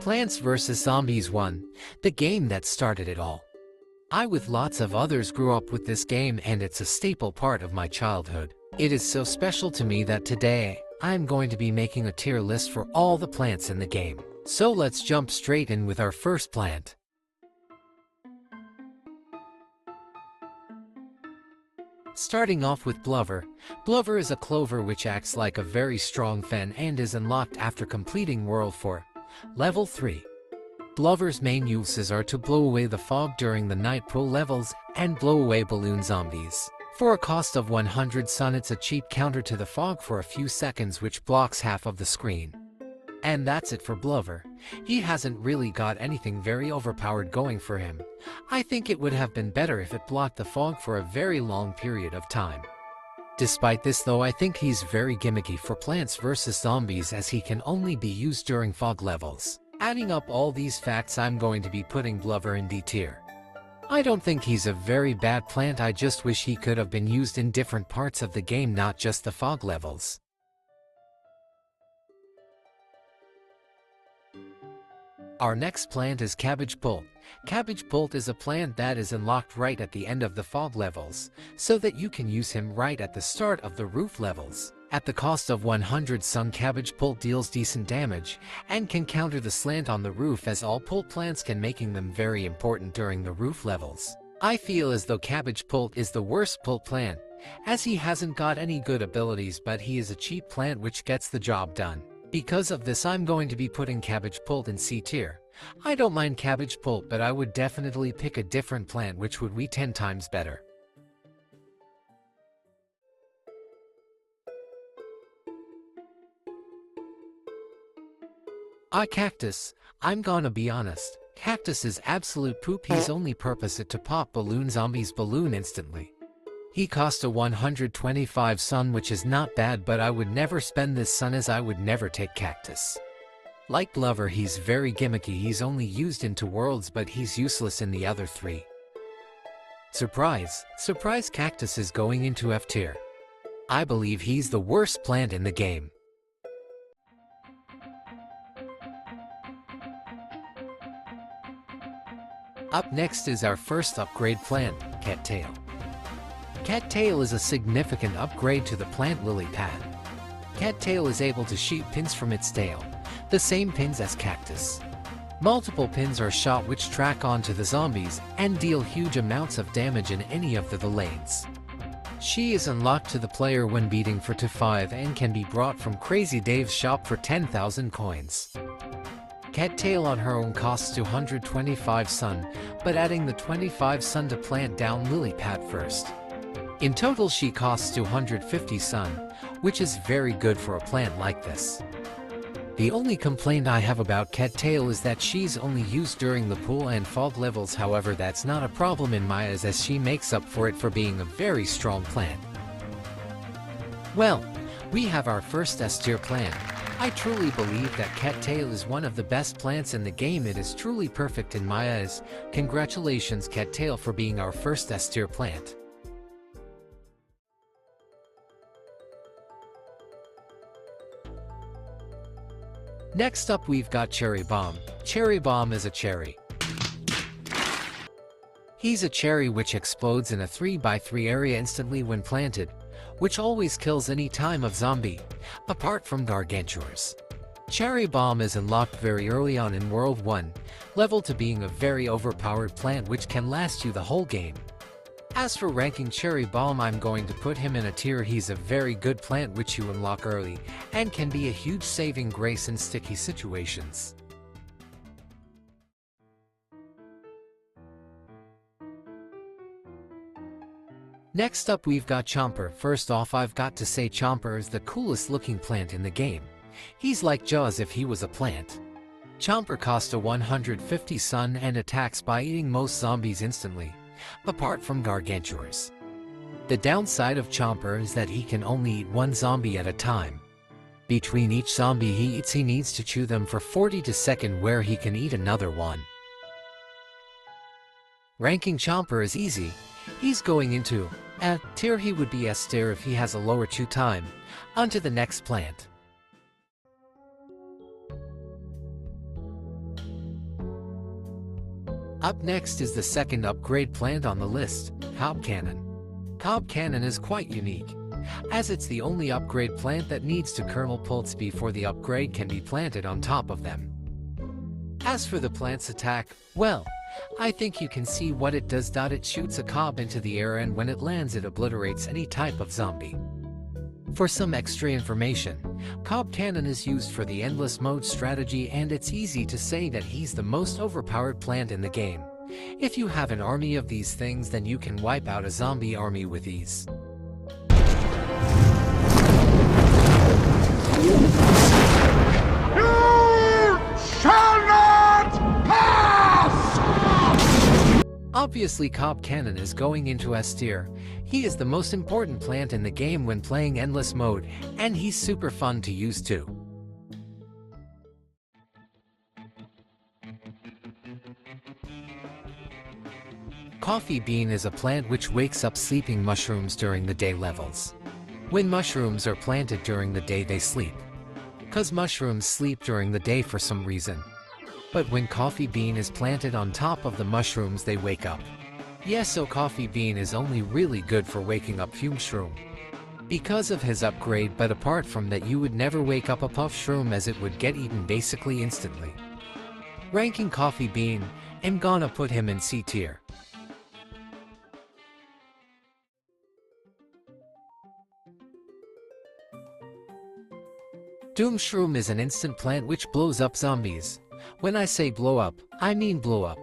Plants vs. Zombies 1, the game that started it all. I with lots of others grew up with this game and it's a staple part of my childhood. It is so special to me that today, I'm going to be making a tier list for all the plants in the game. So let's jump straight in with our first plant. Starting off with Blubber. Blubber is a clover which acts like a very strong fan and is unlocked after completing World 4. Level 3. Blubber's main uses are to blow away the fog during the night pro levels and blow away balloon zombies. For a cost of 100 sun, it's a cheap counter to the fog for a few seconds which blocks half of the screen. And that's it for Blubber. He hasn't really got anything very overpowered going for him. I think it would have been better if it blocked the fog for a very long period of time. Despite this though, I think he's very gimmicky for Plants vs. Zombies as he can only be used during fog levels. Adding up all these facts, I'm going to be putting Blubber in D tier. I don't think he's a very bad plant, I just wish he could have been used in different parts of the game, not just the fog levels. Our next plant is Cabbage Pult. Cabbage Pult is a plant that is unlocked right at the end of the fog levels, so that you can use him right at the start of the roof levels. At the cost of 100 sun, Cabbage Pult deals decent damage, and can counter the slant on the roof as all Pult plants can, making them very important during the roof levels. I feel as though Cabbage Pult is the worst Pult plant, as he hasn't got any good abilities, but he is a cheap plant which gets the job done. Because of this, I'm going to be putting Cabbage Pult in C tier. I don't mind Cabbage Pult, but I would definitely pick a different plant which would be 10 times better. Cactus. I'm gonna be honest. Cactus is absolute poop. His only purpose is to pop balloon zombies balloon instantly. He cost a 125 sun, which is not bad, but I would never spend this sun as I would never take Cactus. Like Blubber, he's very gimmicky. He's only used into Worlds, but he's useless in the other 3. Surprise! Surprise, Cactus is going into F tier. I believe he's the worst plant in the game. Up next is our first upgrade plant, Cattail. Cattail is a significant upgrade to the plant lily pad. Cattail is able to shoot pins from its tail, the same pins as Cactus. Multiple pins are shot which track onto the zombies and deal huge amounts of damage in any of the lanes. She is unlocked to the player when beating for 2-5 and can be brought from Crazy Dave's shop for 10,000 coins. Cattail on her own costs 225 sun, but adding the 25 sun to plant down lily pad first. In total she costs 250 sun, which is very good for a plant like this. The only complaint I have about Cattail is that she's only used during the pool and fog levels. However, that's not a problem in my eyes as she makes up for it for being a very strong plant. Well, we have our first S tier plant. I truly believe that Cattail is one of the best plants in the game. It is truly perfect in my eyes. Congratulations Cattail for being our first S tier plant. Next up we've got Cherry Bomb. Cherry Bomb is a cherry. He's a cherry which explodes in a 3x3 area instantly when planted, which always kills any time of zombie, apart from Gargantuars. Cherry Bomb is unlocked very early on in World 1, level to being a very overpowered plant which can last you the whole game. As for ranking Cherry Bomb, I'm going to put him in a tier. He's a very good plant which you unlock early, and can be a huge saving grace in sticky situations. Next up we've got Chomper. First off, I've got to say Chomper is the coolest looking plant in the game. He's like Jaws if he was a plant. Chomper costs a 150 sun and attacks by eating most zombies instantly, apart from Gargantuars. The downside of Chomper is that he can only eat one zombie at a time. Between each zombie he eats, he needs to chew them for 40 seconds where he can eat another one. Ranking Chomper is easy. He's going into A tier. He would be S tier if he has a lower chew time. On to the next plant. Up next is the second upgrade plant on the list, Cob Cannon. Cob Cannon is quite unique, as it's the only upgrade plant that needs to kernel pults before the upgrade can be planted on top of them. As for the plant's attack, well, I think you can see what it does. It shoots a cob into the air, and when it lands it obliterates any type of zombie. For some extra information, Cob Cannon is used for the endless mode strategy, and it's easy to say that he's the most overpowered plant in the game. If you have an army of these things, then you can wipe out a zombie army with ease. Obviously, Cob Cannon is going into S tier. He is the most important plant in the game when playing endless mode, and he's super fun to use too. Coffee Bean is a plant which wakes up sleeping mushrooms during the day levels. When mushrooms are planted during the day, they sleep, 'cause mushrooms sleep during the day for some reason. But when Coffee Bean is planted on top of the mushrooms, they wake up. Yes, so Coffee Bean is only really good for waking up Fume Shroom because of his upgrade, but apart from that you would never wake up a Puff Shroom, as it would get eaten basically instantly. Ranking Coffee Bean, I'm gonna put him in C tier. Doom Shroom is an instant plant which blows up zombies. When I say blow up, I mean blow up.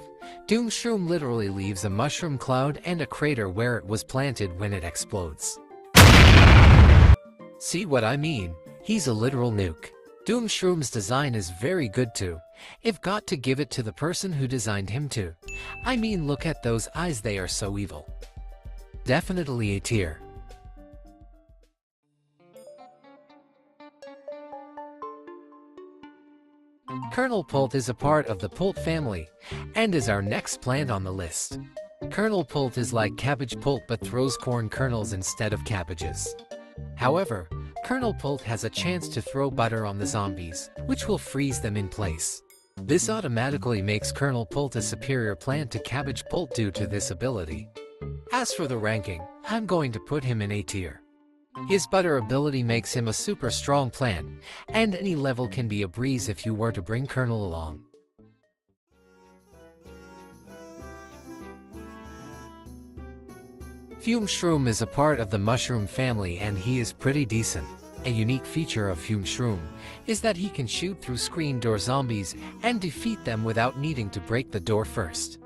Doom Shroom literally leaves a mushroom cloud and a crater where it was planted when it explodes. See what I mean? He's a literal nuke. Doom Shroom's design is very good too. I've got to give it to the person who designed him too. I mean, look at those eyes, they are so evil. Definitely A tier. Kernel Pult is a part of the Pult family, and is our next plant on the list. Kernel Pult is like Cabbage Pult but throws corn kernels instead of cabbages. However, Kernel Pult has a chance to throw butter on the zombies, which will freeze them in place. This automatically makes Kernel Pult a superior plant to Cabbage Pult due to this ability. As for the ranking, I'm going to put him in A tier. His butter ability makes him a super strong plant, and any level can be a breeze if you were to bring Kernel along. Fume Shroom is a part of the mushroom family, and he is pretty decent. A unique feature of Fume Shroom is that he can shoot through screen door zombies and defeat them without needing to break the door first.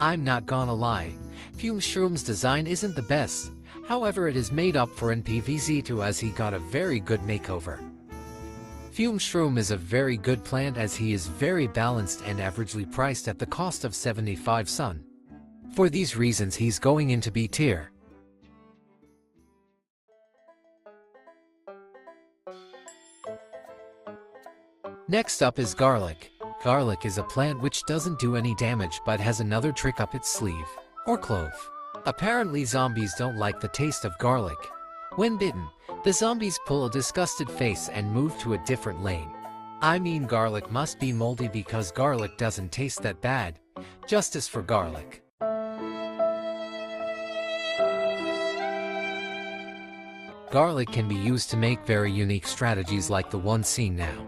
I'm not gonna lie, Fume Shroom's design isn't the best. However, it is made up for in PvZ2 as he got a very good makeover. Fume Shroom is a very good plant as he is very balanced and averagely priced at the cost of 75 Sun. For these reasons he's going into B tier. Next up is Garlic. Garlic is a plant which doesn't do any damage but has another trick up its sleeve, or clove. Apparently zombies don't like the taste of garlic. When bitten, the zombies pull a disgusted face and move to a different lane. I mean, garlic must be moldy because garlic doesn't taste that bad. Justice for garlic. Garlic can be used to make very unique strategies like the one seen now.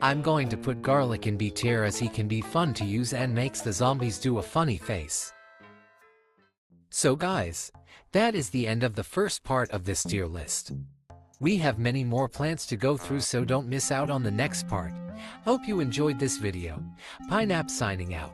I'm going to put Garlic in B tier as he can be fun to use and makes the zombies do a funny face. So guys, that is the end of the first part of this tier list. We have many more plants to go through, so don't miss out on the next part. Hope you enjoyed this video. Pineapple signing out.